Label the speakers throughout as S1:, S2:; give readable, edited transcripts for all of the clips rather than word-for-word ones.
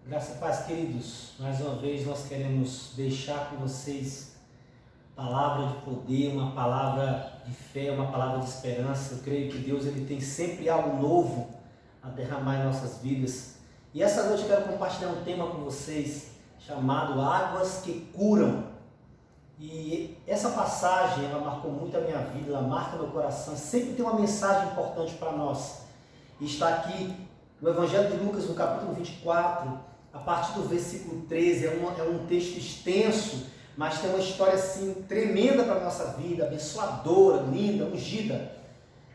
S1: Graça e paz, queridos. Mais uma vez nós queremos deixar com vocês palavra de poder, uma palavra de fé, uma palavra de esperança. Eu creio que Deus ele tem sempre algo novo a derramar em nossas vidas. E essa noite eu quero compartilhar um tema com vocês chamado Águas que Curam. E essa passagem, ela marcou muito a minha vida, ela marca meu coração. Sempre tem uma mensagem importante para nós. E está aqui no Evangelho de Lucas, no capítulo 24, a partir do versículo 13, é um texto extenso, mas tem uma história assim tremenda para a nossa vida, abençoadora, linda, ungida.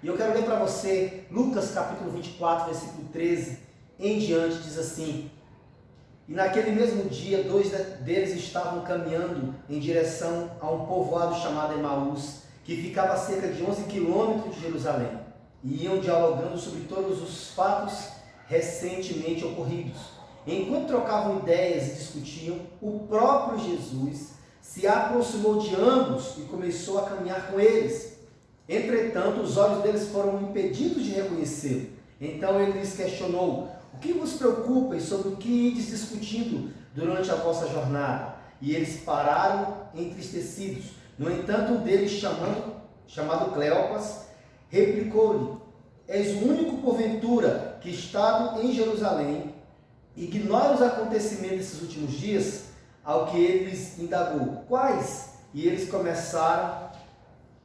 S1: E eu quero ler para você Lucas capítulo 24, versículo 13 em diante, diz assim: E naquele mesmo dia, dois deles estavam caminhando em direção a um povoado chamado Emaús, que ficava a cerca de 11 quilômetros de Jerusalém, e iam dialogando sobre todos os fatos recentemente ocorridos. Enquanto trocavam ideias e discutiam, o próprio Jesus se aproximou de ambos e começou a caminhar com eles. Entretanto, os olhos deles foram impedidos de reconhecê-lo. Então ele lhes questionou: O que vos preocupa e sobre o que ides discutindo durante a vossa jornada? E eles pararam entristecidos. No entanto, um deles, chamado Cleopas, replicou-lhe: És o único, porventura, que, estado em Jerusalém, ignora os acontecimentos desses últimos dias? Ao que ele lhes indagou: Quais? E eles começaram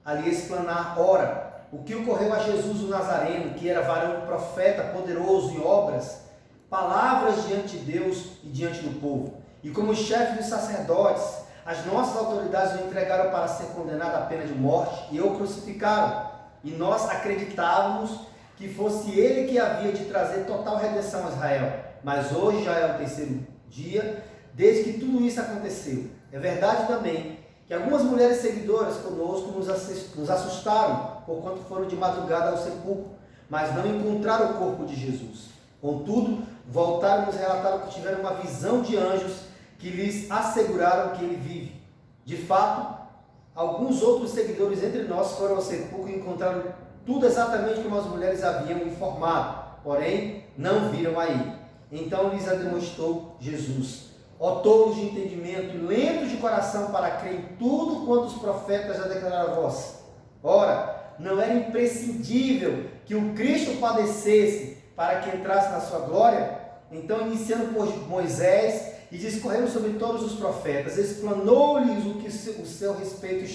S1: a lhe explanar. Ora, o que ocorreu a Jesus o Nazareno, que era varão profeta, poderoso em obras, palavras diante de Deus e diante do povo. E como chefe dos sacerdotes, as nossas autoridades o entregaram para ser condenado à pena de morte e o crucificaram. E nós acreditávamos que fosse ele que havia de trazer total redenção a Israel. Mas hoje já é o terceiro dia desde que tudo isso aconteceu. É verdade também que algumas mulheres seguidoras conosco nos assustaram, porquanto foram de madrugada ao sepulcro, mas não encontraram o corpo de Jesus. Contudo, voltaram e nos relataram que tiveram uma visão de anjos que lhes asseguraram que ele vive. De fato, alguns outros seguidores entre nós foram ao sepulcro e encontraram tudo exatamente como as mulheres haviam informado, porém não viram aí. Então lhes demonstrou Jesus: Ó tolos de entendimento e lentos de coração para crer em tudo quanto os profetas já declararam a vós. Ora, não era imprescindível que o Cristo padecesse para que entrasse na sua glória? Então, iniciando por Moisés e discorrendo sobre todos os profetas, explanou-lhes o que o seu respeito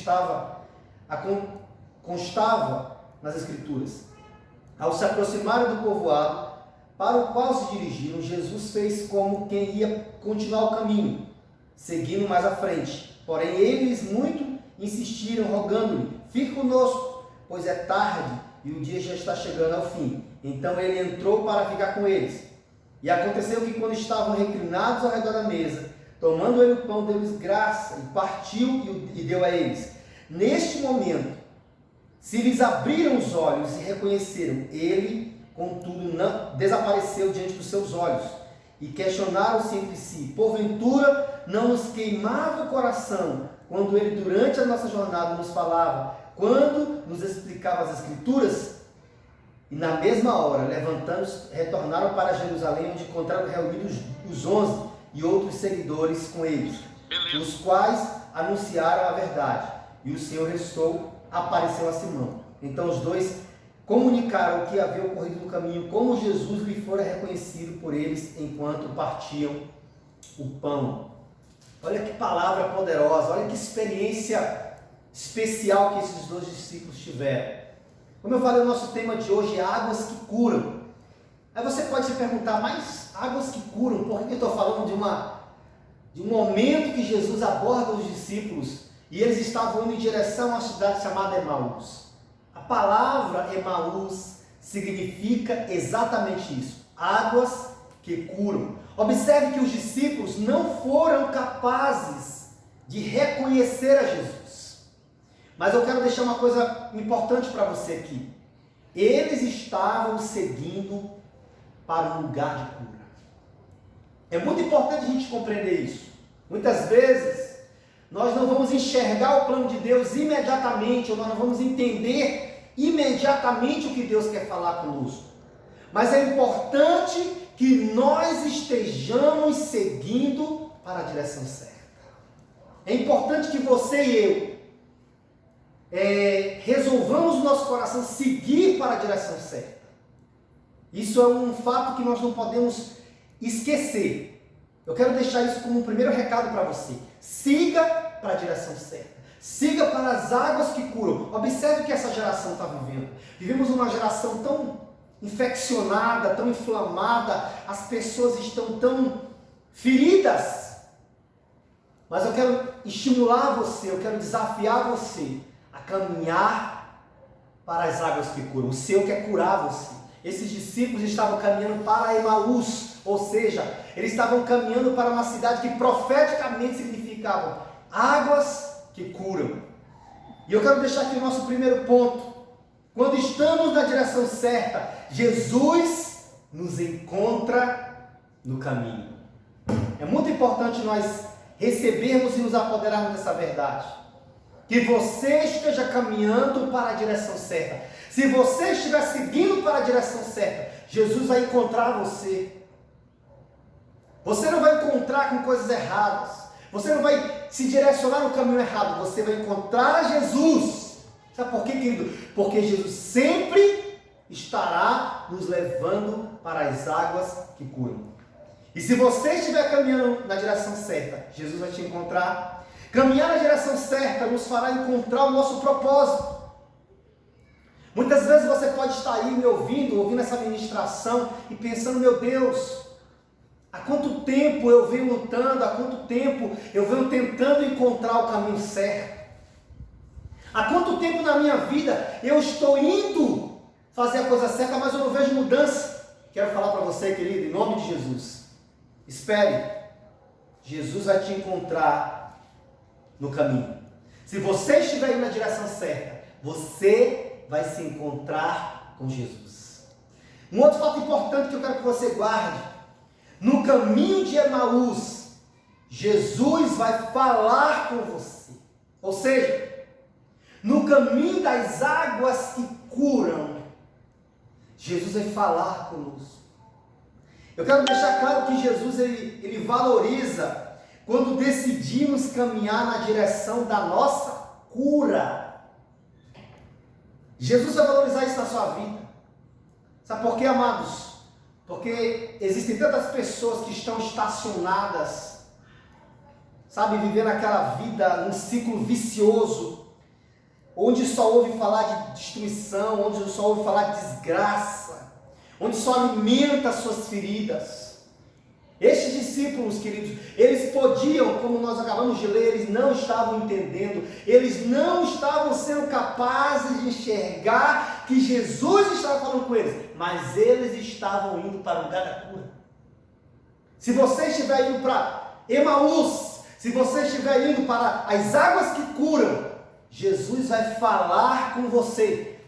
S1: constava nas Escrituras. Ao se aproximarem do povoado para o qual se dirigiram, Jesus fez como quem ia continuar o caminho, seguindo mais à frente. Porém, eles muito insistiram, rogando-lhe: Fique conosco, pois é tarde e o dia já está chegando ao fim. Então ele entrou para ficar com eles. E aconteceu que, quando estavam reclinados ao redor da mesa, tomando ele o pão, deu-lhes graça e partiu e deu a eles. Neste momento, se lhes abriram os olhos e reconheceram, ele, contudo, não desapareceu diante dos seus olhos. E questionaram-se entre si: Porventura não nos queimava o coração quando ele durante a nossa jornada nos falava, quando nos explicava as Escrituras? E na mesma hora, levantando-se, retornaram para Jerusalém, onde encontraram reunidos os 11 e outros seguidores com eles, os quais anunciaram a verdade. E o Senhor apareceu a Simão. Então os dois comunicaram o que havia ocorrido no caminho, como Jesus lhe fora reconhecido por eles enquanto partiam o pão. Olha que palavra poderosa, olha que experiência especial que esses dois discípulos tiveram. Como eu falei, o nosso tema de hoje é águas que curam. Aí você pode se perguntar: mas águas que curam? Por que eu estou falando de um momento que Jesus aborda os discípulos e eles estavam indo em direção a uma cidade chamada Emaús? A palavra Emaús significa exatamente isso: águas que curam. Observe que os discípulos não foram capazes de reconhecer a Jesus. Mas eu quero deixar uma coisa importante para você aqui. Eles estavam seguindo para um lugar de cura. É muito importante a gente compreender isso. Muitas vezes, nós não vamos enxergar o plano de Deus imediatamente, ou nós não vamos entender imediatamente o que Deus quer falar conosco. mas é importante que nós estejamos seguindo para a direção certa. É importante que você e eu resolvamos o nosso coração seguir para a direção certa. Isso é um fato que nós não podemos esquecer. Eu quero deixar isso como um primeiro recado para você. Siga para a direção certa. Siga para as águas que curam. Observe o que essa geração está vivendo. Vivemos uma geração tão infeccionada, tão inflamada. As pessoas estão tão feridas. Mas eu quero estimular você, eu quero desafiar você a caminhar para as águas que curam. O Senhor quer curar você. Esses discípulos estavam caminhando para Emaús, ou seja, eles estavam caminhando para uma cidade que profeticamente significava águas que curam. E eu quero deixar aqui o nosso primeiro ponto. Quando estamos na direção certa, Jesus nos encontra no caminho. É muito importante nós recebermos e nos apoderarmos dessa verdade. Que você esteja caminhando para a direção certa. Se você estiver seguindo para a direção certa, Jesus vai encontrar você. Você não vai encontrar com coisas erradas. Você não vai se direcionar no caminho errado. Você vai encontrar Jesus. Sabe por quê, querido? Porque Jesus sempre estará nos levando para as águas que curam. E se você estiver caminhando na direção certa, Jesus vai te encontrar. Caminhar na direção certa nos fará encontrar o nosso propósito. Muitas vezes você pode estar aí me ouvindo essa ministração e pensando, meu Deus, há quanto tempo eu venho lutando, há quanto tempo eu venho tentando encontrar o caminho certo? Há quanto tempo na minha vida eu estou indo fazer a coisa certa, mas eu não vejo mudança? Quero falar para você, querido, em nome de Jesus. Espere, Jesus vai te encontrar no caminho. Se você estiver indo na direção certa, você vai se encontrar com Jesus. Um outro fato importante que eu quero que você guarde: no caminho de Emaús, Jesus vai falar com você. Ou seja, no caminho das águas que curam, Jesus vai falar conosco. Eu quero deixar claro que Jesus ele valoriza quando decidimos caminhar na direção da nossa cura. Jesus vai valorizar isso na sua vida. Sabe por quê, amados? Porque existem tantas pessoas que estão estacionadas, sabe, vivendo aquela vida, num ciclo vicioso, onde só ouve falar de destruição, onde só ouve falar de desgraça, onde só alimenta as suas feridas. Estes discípulos, queridos, eles podiam, como nós acabamos de ler, eles não estavam entendendo, eles não estavam sendo capazes de enxergar que Jesus estava falando com eles, mas eles estavam indo para o lugar da cura. Se você estiver indo para Emaús, se você estiver indo para as águas que curam, Jesus vai falar com você.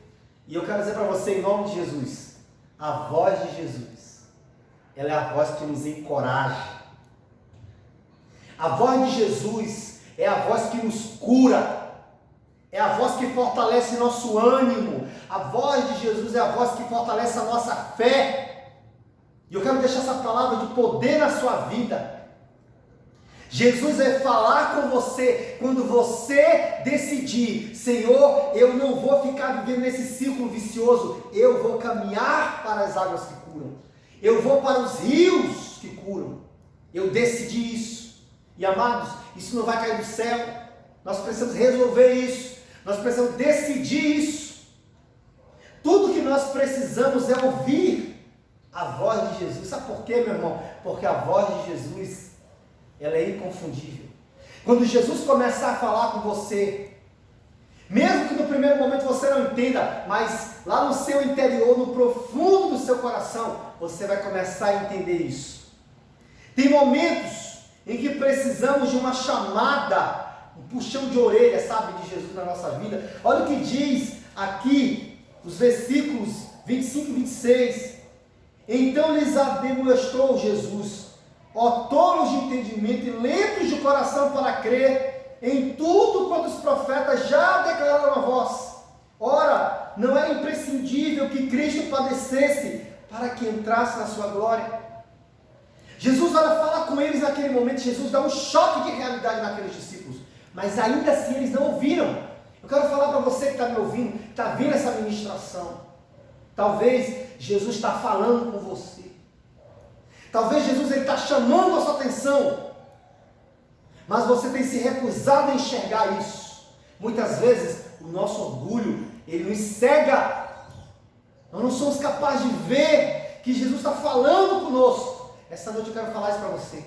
S1: E eu quero dizer para você, em nome de Jesus, a voz de Jesus, ela é a voz que nos encoraja. A voz de Jesus é a voz que nos cura. É a voz que fortalece nosso ânimo. A voz de Jesus é a voz que fortalece a nossa fé. E eu quero deixar essa palavra de poder na sua vida. Jesus vai falar com você quando você decidir: Senhor, eu não vou ficar vivendo nesse ciclo vicioso, eu vou caminhar para as águas que curam. Eu vou para os rios que curam. Eu decidi isso. E amados, isso não vai cair do céu. Nós precisamos resolver isso. Nós precisamos decidir isso. Tudo que nós precisamos é ouvir a voz de Jesus. Sabe por quê, meu irmão? Porque a voz de Jesus, ela é inconfundível. Quando Jesus começar a falar com você, mesmo que no primeiro momento você não entenda, mas lá no seu interior, no profundo do seu coração, você vai começar a entender isso. Tem momentos em que precisamos de uma chamada, um puxão de orelha, sabe, de Jesus na nossa vida. Olha o que diz aqui, os versículos 25 e 26. Então lhes admoestou Jesus: ó tolos de entendimento e lentos de coração para crer em tudo quanto os profetas já declararam a vós. Ora, não era imprescindível que Cristo padecesse
S2: para que entrasse na sua glória. Jesus vai falar com eles naquele momento. Jesus dá um choque de realidade naqueles discípulos, mas ainda assim eles não ouviram. Eu quero falar para você que está me ouvindo, está vendo essa ministração. Talvez Jesus está falando com você. Talvez Jesus está chamando a sua atenção, mas você tem se recusado a enxergar isso. Muitas vezes o nosso orgulho, ele nos cega. Nós não somos capazes de ver que Jesus está falando conosco. Essa noite eu quero falar isso para você.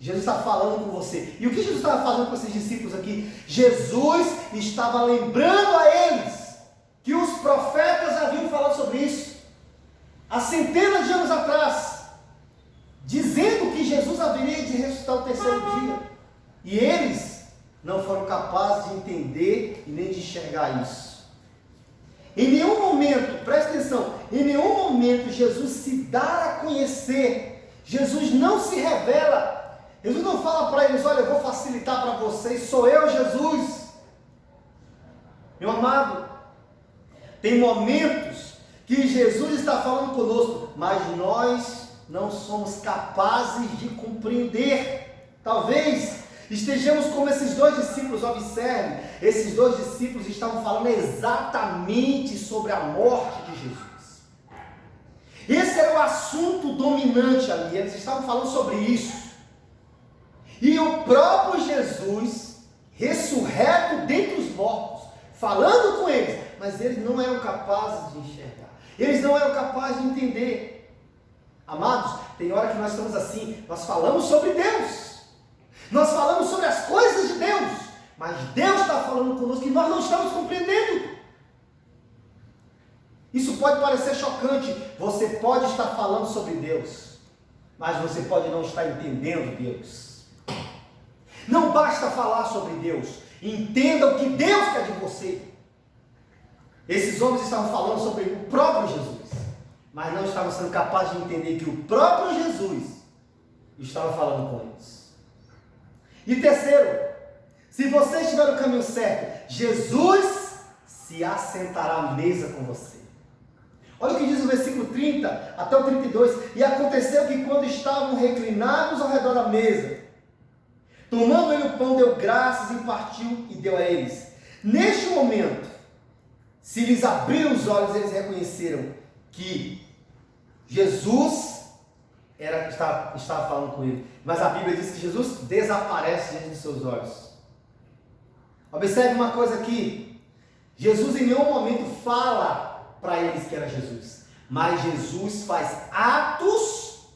S2: Jesus está falando com você. E o que Jesus estava fazendo com esses discípulos aqui? Jesus estava lembrando a eles que os profetas haviam falado sobre isso há centenas de anos atrás, dizendo que Jesus haveria de ressuscitar o terceiro dia. E eles não foram capazes de entender e nem de enxergar isso. Em nenhum momento, presta atenção, em nenhum momento Jesus se dá a conhecer. Jesus não se revela. Jesus não fala para eles: olha, eu vou facilitar para vocês, sou eu, Jesus. Meu amado, tem momentos que Jesus está falando conosco, mas nós não somos capazes de compreender. Talvez estejamos como esses dois discípulos. Observe, esses dois discípulos estavam falando exatamente sobre a morte de Jesus. Esse era o assunto dominante ali, eles estavam falando sobre isso. E o próprio Jesus, ressurreto dentre os mortos, falando com eles, mas eles não eram capazes de enxergar, eles não eram capazes de entender. Amados, tem hora que nós estamos assim, nós falamos sobre Deus, nós falamos sobre as coisas de Deus, mas Deus está falando conosco e nós não estamos compreendendo. Isso pode parecer chocante. Você pode estar falando sobre Deus, mas você pode não estar entendendo Deus. Não basta falar sobre Deus, entenda o que Deus quer de você. Esses homens estavam falando sobre o próprio Jesus, mas não estavam sendo capazes de entender que o próprio Jesus estava falando com eles. E terceiro, se você estiver no caminho certo, Jesus se assentará à mesa com você. Olha o que diz o versículo 30 até o 32. E aconteceu que quando estavam reclinados ao redor da mesa, tomando ele o pão, deu graças e partiu e deu a eles. Neste momento, se lhes abriram os olhos, eles reconheceram que Jesus estava falando com ele. Mas a Bíblia diz que Jesus desaparece diante dos seus olhos. Observe uma coisa aqui. Jesus em nenhum momento fala para eles que era Jesus, mas Jesus faz atos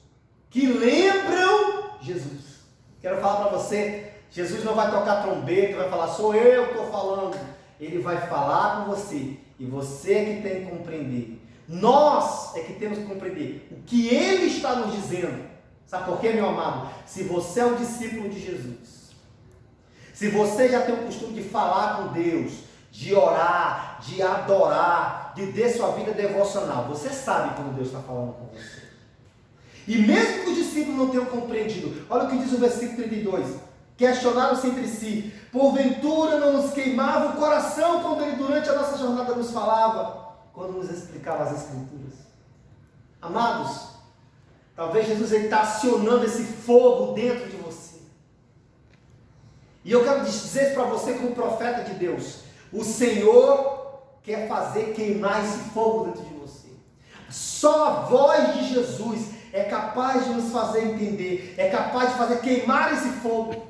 S2: que lembram Jesus. Quero falar para você, Jesus não vai tocar trombeta, vai falar, sou eu que estou falando. Ele vai falar com você, e você é que tem que compreender. Nós é que temos que compreender o que Ele está nos dizendo. Sabe por quê, meu amado? Se você é um discípulo de Jesus, se você já tem o costume de falar com Deus, de orar, de adorar, de ter sua vida devocional, você sabe quando Deus está falando com você. E mesmo que os discípulos não tenham compreendido, olha o que diz o versículo 32, questionaram-se entre si, porventura não nos queimava o coração quando Ele durante a nossa jornada nos falava, quando nos explicava as Escrituras. Amados, talvez Jesus está acionando esse fogo dentro de você. E eu quero dizer para você como profeta de Deus, o Senhor quer fazer queimar esse fogo dentro de você. Só a voz de Jesus é capaz de nos fazer entender, é capaz de fazer queimar esse fogo.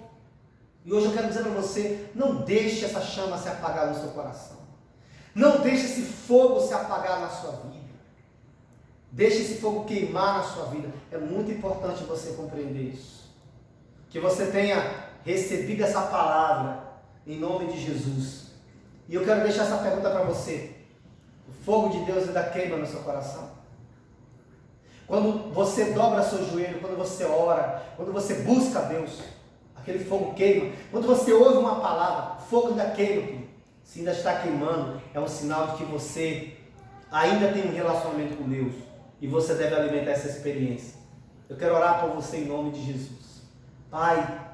S2: E hoje eu quero dizer para você, não deixe essa chama se apagar no seu coração. Não deixe esse fogo se apagar na sua vida. Deixe esse fogo queimar na sua vida. É muito importante você compreender isso. Que você tenha recebido essa palavra em nome de Jesus. E eu quero deixar essa pergunta para você. O fogo de Deus ainda queima no seu coração? Quando você dobra seu joelho, quando você ora, quando você busca a Deus, aquele fogo queima. Quando você ouve uma palavra, o fogo ainda queima. Se ainda está queimando, é um sinal de que você ainda tem um relacionamento com Deus. E você deve alimentar essa experiência. Eu quero orar por você em nome de Jesus. Pai,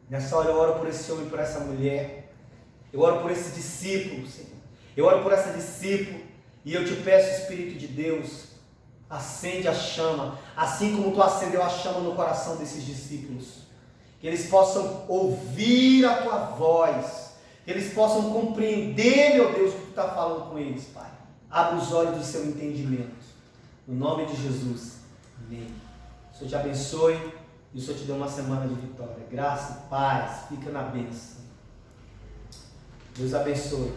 S2: nessa hora eu oro por esse homem e por essa mulher. Eu oro por esse discípulo, Senhor. Eu oro por essa discípula E eu te peço, Espírito de Deus, acende a chama, assim como tu acendeu a chama no coração desses discípulos. Que eles possam ouvir a tua voz, que eles possam compreender, meu Deus, o que tu está falando com eles, Pai. Abre os olhos do seu entendimento. No nome de Jesus. Amém. O Senhor te abençoe e o Senhor te dê uma semana de vitória. Graça e paz. Fica na bênção. Deus abençoe.